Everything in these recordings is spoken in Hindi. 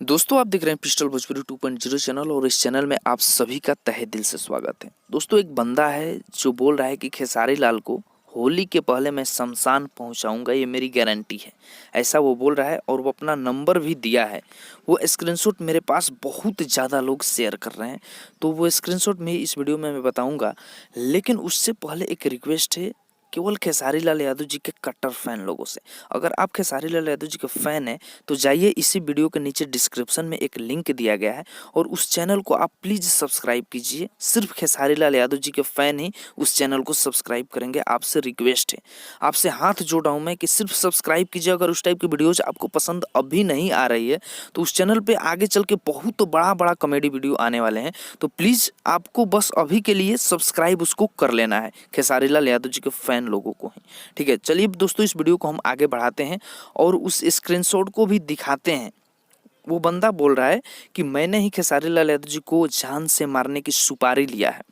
दोस्तों आप देख रहे हैं पिस्टल भोजपुरी 2.0 चैनल और इस चैनल में आप सभी का तहे दिल से स्वागत है। दोस्तों एक बंदा है जो बोल रहा है कि खेसारी लाल को होली के पहले मैं शमशान पहुंचाऊंगा, ये मेरी गारंटी है। ऐसा वो बोल रहा है और वो अपना नंबर भी दिया है। वो स्क्रीनशॉट मेरे पास बहुत ज़्यादा लोग शेयर कर रहे हैं, तो वो स्क्रीनशॉट में इस वीडियो में मैं बताऊँगा। लेकिन उससे पहले एक रिक्वेस्ट है केवल खेसारी लाल यादव जी के कट्टर फैन लोगों से। अगर आप खेसारी लाल यादव जी के फैन हैं तो जाइए, इसी वीडियो के नीचे डिस्क्रिप्शन में एक लिंक दिया गया है और उस चैनल को आप प्लीज़ सब्सक्राइब कीजिए। सिर्फ खेसारी लाल यादव जी के फैन ही उस चैनल को सब्सक्राइब करेंगे। आपसे रिक्वेस्ट है, आपसे हाथ जोड़ रहा हूँ मैं कि सिर्फ सब्सक्राइब कीजिए। अगर उस टाइप की वीडियोज आपको पसंद अभी नहीं आ रही है तो उस चैनल पर आगे चल के बहुत बड़ा बड़ा कॉमेडी वीडियो आने वाले हैं, तो प्लीज़ आपको बस अभी के लिए सब्सक्राइब उसको कर लेना है, खेसारी लाल यादव जी के फैन लोगों को ही। ठीक है, चलिए दोस्तों इस वीडियो को हम आगे बढ़ाते हैं और उस स्क्रीनशॉट को भी दिखाते हैं। वो बंदा बोल रहा है कि मैंने ही खेसारी लाल यादव जी को जान से मारने की सुपारी लिया है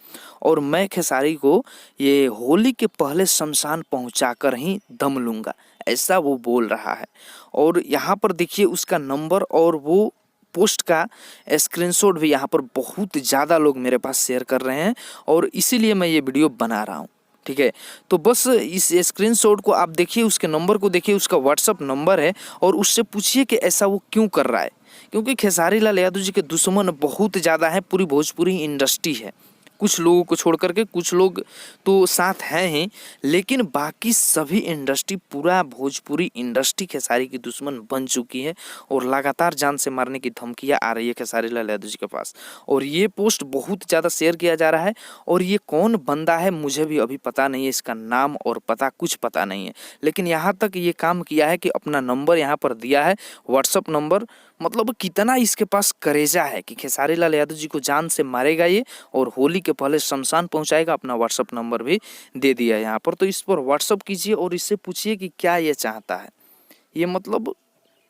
और मैं खेसारी को ये होली के पहले शमशान पहुंचाकर ही दम लूंगा, ऐसा वो बोल रहा है। और यहाँ पर देखिए उसका नंबर और वो पोस्ट का स्क्रीनशॉट भी यहाँ पर बहुत ज़्यादा लोग मेरे पास शेयर कर रहे हैं और इसीलिए मैं ये वीडियो बना रहा हूँ। ठीक है, तो बस इस स्क्रीनशॉट को आप देखिए, उसके नंबर को देखिए, उसका व्हाट्सअप नंबर है और उससे पूछिए कि ऐसा वो क्यों कर रहा है। क्योंकि खेसारी लाल यादव जी के दुश्मन बहुत ज़्यादा है, पूरी भोजपुरी इंडस्ट्री है। कुछ लोगों को छोड़ करके कुछ लोग तो साथ हैं ही, लेकिन बाकी सभी इंडस्ट्री, पूरा भोजपुरी इंडस्ट्री खेसारी की दुश्मन बन चुकी है और लगातार जान से मारने की धमकियां आ रही है खेसारी लाल यादव जी के पास। और ये पोस्ट बहुत ज़्यादा शेयर किया जा रहा है और ये कौन बंदा है मुझे भी अभी पता नहीं है, इसका नाम और पता कुछ पता नहीं है, लेकिन यहाँ तक ये काम किया है कि अपना नंबर यहाँ पर दिया है, व्हाट्सअप नंबर। मतलब कितना इसके पास करेजा है कि खेसारी लाल यादव जी को जान से मारेगा ये और होली के पहले शमशान पहुंचाएगा। अपना व्हाट्सअप नंबर भी दे दिया है यहाँ पर, तो इस पर व्हाट्सअप कीजिए और इससे पूछिए कि क्या ये चाहता है, ये मतलब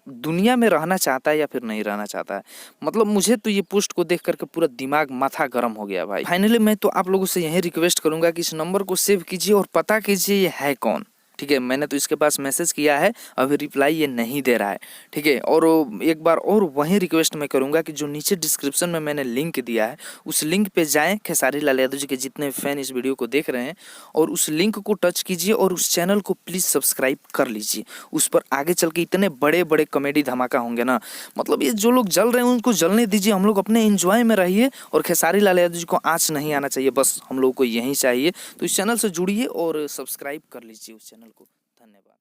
दुनिया में रहना चाहता है या फिर नहीं रहना चाहता है। मतलब मुझे तो ये पोस्ट को देख करके पूरा दिमाग माथा गर्म हो गया भाई। फाइनली मैं तो आप लोगों से यही रिक्वेस्ट करूंगा कि इस नंबर को सेव कीजिए और पता कीजिए ये है कौन। ठीक है, मैंने तो इसके पास मैसेज किया है, अभी रिप्लाई ये नहीं दे रहा है। ठीक है, और एक बार और वही रिक्वेस्ट मैं करूंगा कि जो नीचे डिस्क्रिप्शन में मैंने लिंक दिया है उस लिंक पे जाएं, खेसारी लाल यादव जी के जितने फैन इस वीडियो को देख रहे हैं, और उस लिंक को टच कीजिए और उस चैनल को प्लीज़ सब्सक्राइब कर लीजिए। उस पर आगे चल के इतने बड़े बड़े कॉमेडी धमाका होंगे ना, मतलब ये जो लोग जल रहे हैं उनको जलने दीजिए, हम लोग अपने एंजॉय में रहिए और खेसारी लाल यादव जी को आँच नहीं आना चाहिए, बस हम लोग को यही चाहिए। तो इस चैनल से जुड़िए और सब्सक्राइब कर लीजिए उस चैनल को। धन्यवाद।